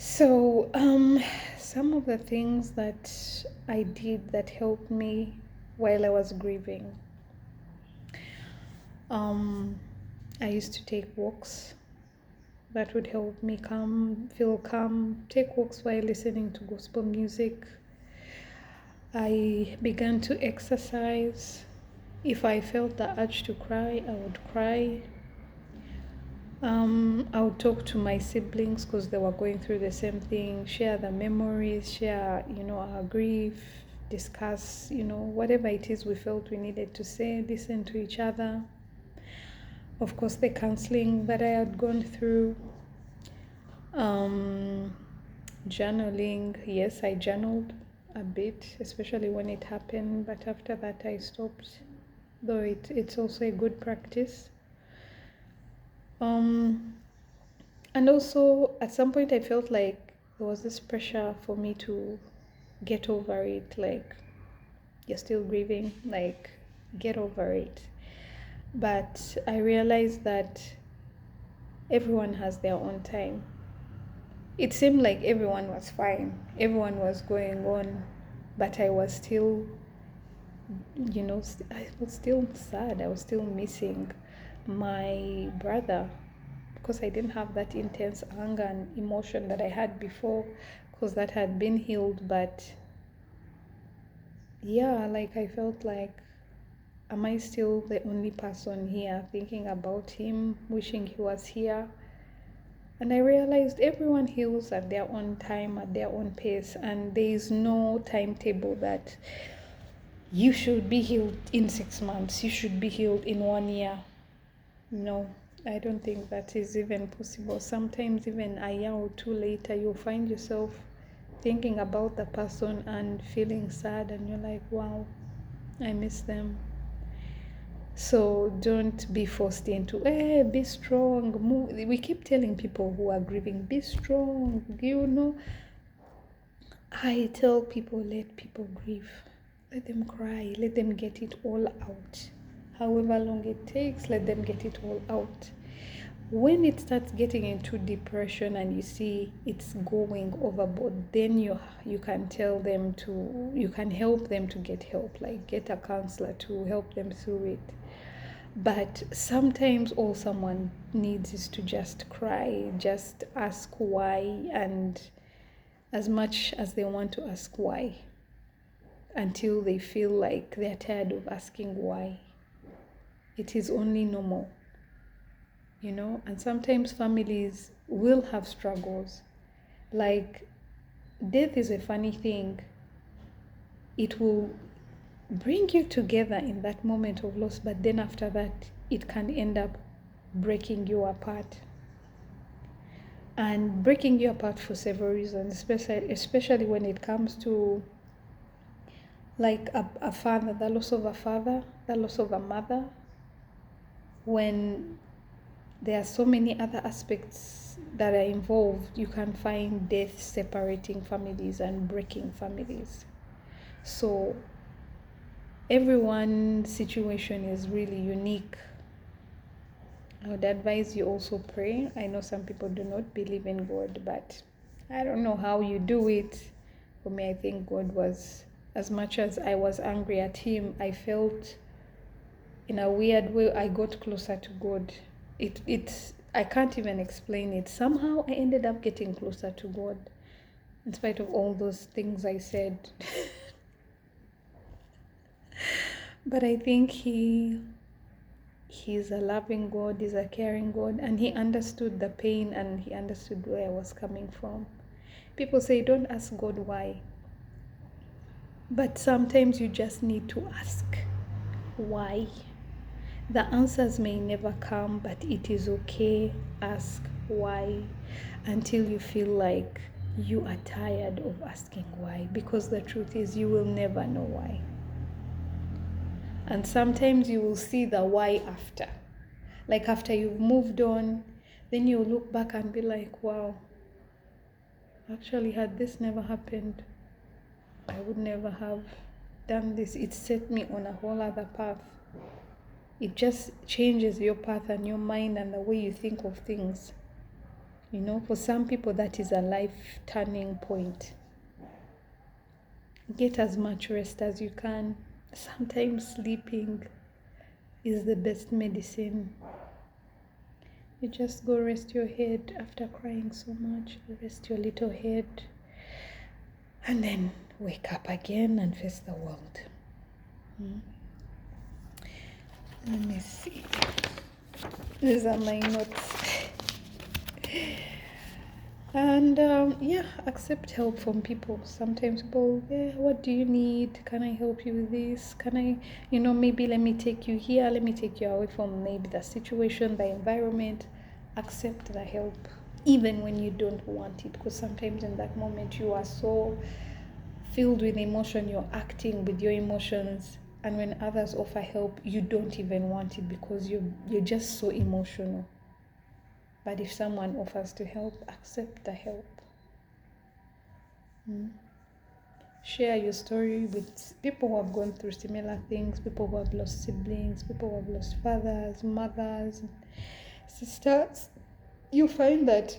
So, some of the things that I did that helped me while I was grieving, um, I used to take walks. That would help me feel calm. Take walks while listening to gospel music. I began to exercise. If I felt the urge to cry, I would cry. I would talk to my siblings because they were going through the same thing, share the memories, share, our grief, discuss, whatever it is we felt we needed to say, listen to each other. Of course, the counseling that I had gone through, um, journaling. Yes, I journaled a bit, especially when it happened, but after that I stopped, though it's also a good practice. Um, And also, at some point, I felt like there was this pressure for me to get over it. Like, you're still grieving, like, get over it. But I realized that everyone has their own time. It seemed like everyone was fine, everyone was going on, but I was still, I was still sad. I was still missing my brother because I didn't have that intense anger and emotion that I had before because that had been healed. But yeah, like I felt like, am I still the only person here thinking about him, wishing he was here? And I realized everyone heals at their own time, at their own pace, and there is no timetable that you should be healed in 6 months, you should be healed in 1 year. No, I don't think that is even possible. Sometimes, even a year or two later, you'll find yourself thinking about the person and feeling sad, and you're like, wow, I miss them. So don't be forced into, be strong. Move. We keep telling people who are grieving, be strong. I tell people, let people grieve. Let them cry. Let them get it all out. However long it takes, let them get it all out. When it starts getting into depression and you see it's going overboard, then you can tell them to, you can help them to get help, like get a counselor to help them through it. But sometimes all someone needs is to just cry, just ask why, and as much as they want to ask why, until they feel like they're tired of asking why. It is only normal, and sometimes families will have struggles. Like, death is a funny thing. It will bring you together in that moment of loss, but then after that, it can end up breaking you apart. And breaking you apart for several reasons, especially when it comes to like a father, the loss of a father, the loss of a mother, when there are so many other aspects that are involved. You can find death separating families and breaking families. So everyone's situation is really unique. I would advise you also pray. I know some people do not believe in God, but I don't know how you do it. For me, I think God was, as much as I was angry at him, I felt in a weird way I got closer to God. I can't even explain it. Somehow I ended up getting closer to God in spite of all those things I said. But I think he's a loving God, he's a caring God, and he understood the pain and he understood where I was coming from. People say don't ask God why. But sometimes you just need to ask why. The answers may never come, but it is okay. Ask why until you feel like you are tired of asking why, because the truth is you will never know why. And sometimes you will see the why after. Like after you've moved on, then you look back and be like, wow, actually, had this never happened, I would never have done this. It set me on a whole other path. It just changes your path and your mind and the way you think of things. You know, for some people, that is a life turning point. Get as much rest as you can. Sometimes sleeping is the best medicine. You just go rest your head after crying so much. Rest your little head. And then wake up again and face the world. Let me see. These are my notes. And accept help from people. Sometimes people, what do you need? Can I help you with this? Can I, maybe let me take you here. Let me take you away from maybe the situation, the environment. Accept the help, even when you don't want it. Because sometimes in that moment you are so filled with emotion, you're acting with your emotions. And when others offer help, you don't even want it because you're just so emotional. But if someone offers to help, accept the help. Share your story with people who have gone through similar things, people who have lost siblings, people who have lost fathers, mothers, sisters. You find that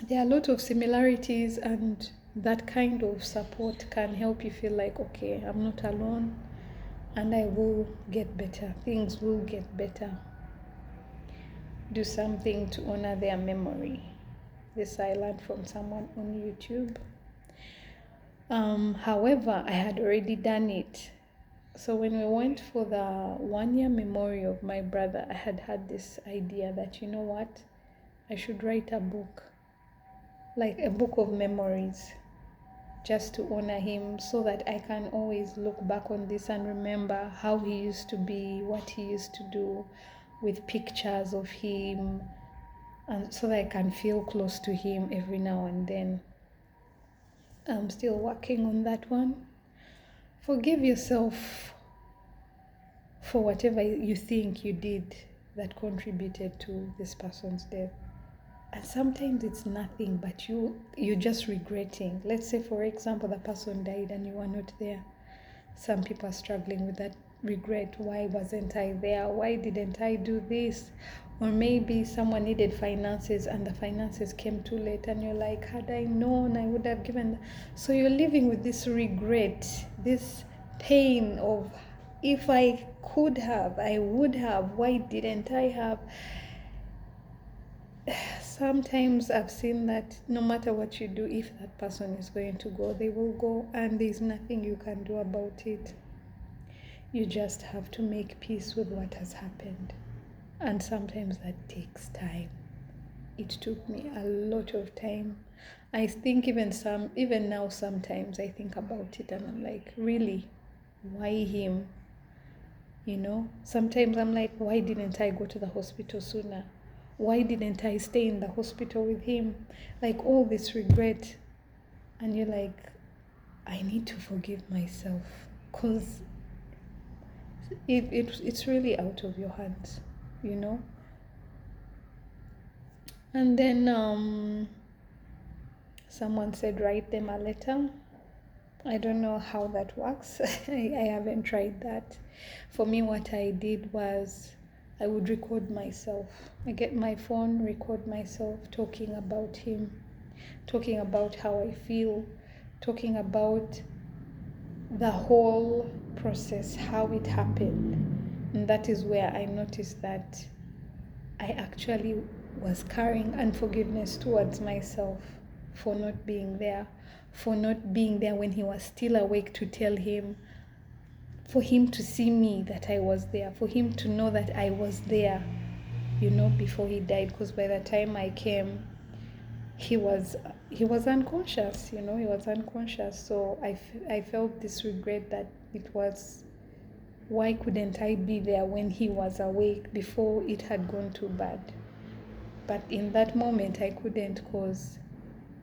there are a lot of similarities, and that kind of support can help you feel like, okay, I'm not alone and I will get better. Things will get better. Do something to honor their memory. This I learned from someone on YouTube. However, I had already done it. So when we went for the 1-year memorial of my brother, I had this idea that, you know what, I should write a book, like a book of memories, just to honor him, so that I can always look back on this and remember how he used to be, what he used to do, with pictures of him, and so that I can feel close to him every now and then. I'm still working on that one. Forgive yourself for whatever you think you did that contributed to this person's death. And sometimes it's nothing, but you're just regretting. Let's say, for example, the person died and you were not there. Some people are struggling with that regret. Why wasn't I there? Why didn't I do this? Or maybe someone needed finances and the finances came too late, and you're like, had I known, I would have given. So you're living with this regret, this pain of, if I could have, I would have. Why didn't I have? Sometimes I've seen that no matter what you do, if that person is going to go, they will go, and there's nothing you can do about it. You just have to make peace with what has happened. And sometimes that takes time. It took me a lot of time. I think even now sometimes I think about it and I'm like, really, why him? Sometimes I'm like, why didn't I go to the hospital sooner? Why didn't I stay in the hospital with him? Like, all this regret. And you're like, I need to forgive myself, because it's really out of your hands, And then someone said, write them a letter. I don't know how that works. I haven't tried that. For me, what I did was I would record myself. I get my phone, record myself talking about him, talking about how I feel, talking about the whole process, how it happened. And that is where I noticed that I actually was carrying unforgiveness towards myself for not being there, when he was still awake, to tell him, for him to see me that I was there, for him to know that I was there, before he died. Because by the time I came, he was unconscious, he was unconscious. So I felt this regret that it was, why couldn't I be there when he was awake before it had gone too bad? But in that moment I couldn't, because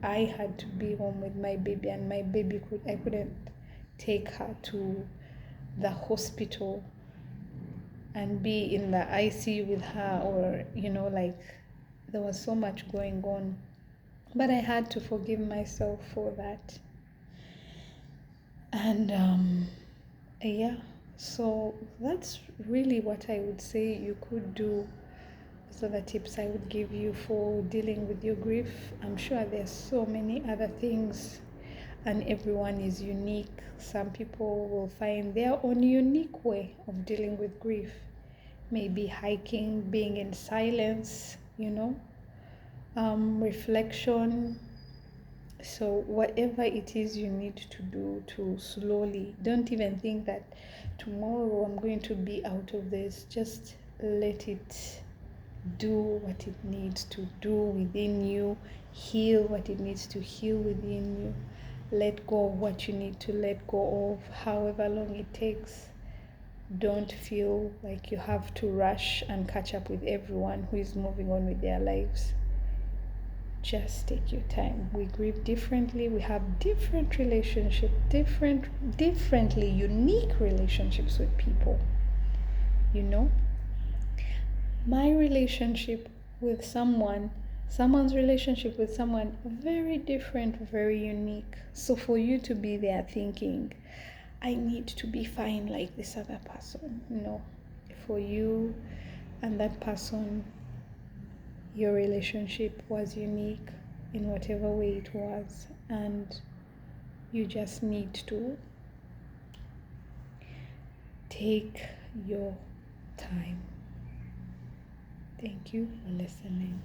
I had to be home with my baby, and my baby I couldn't take her to the hospital and be in the ICU with her, or like, there was so much going on. But I had to forgive myself for that. And so that's really what I would say you could do. those are the tips I would give you for dealing with your grief. I'm sure there's so many other things, and everyone is unique. Some people will find their own unique way of dealing with grief. Maybe hiking, being in silence, reflection. So whatever it is you need to do to slowly, don't even think that tomorrow I'm going to be out of this. Just let it do what it needs to do within you, heal what it needs to heal within you, let go of what you need to let go of, however long it takes. Don't feel like you have to rush and catch up with everyone who is moving on with their lives. Just take your time. We grieve differently. We have different relationships, differently unique relationships with people. My relationship with someone's relationship with someone, very different, very unique. So for you to be there thinking, I need to be fine like this other person. No. For you and that person, your relationship was unique in whatever way it was, and you just need to take your time. Thank you for listening.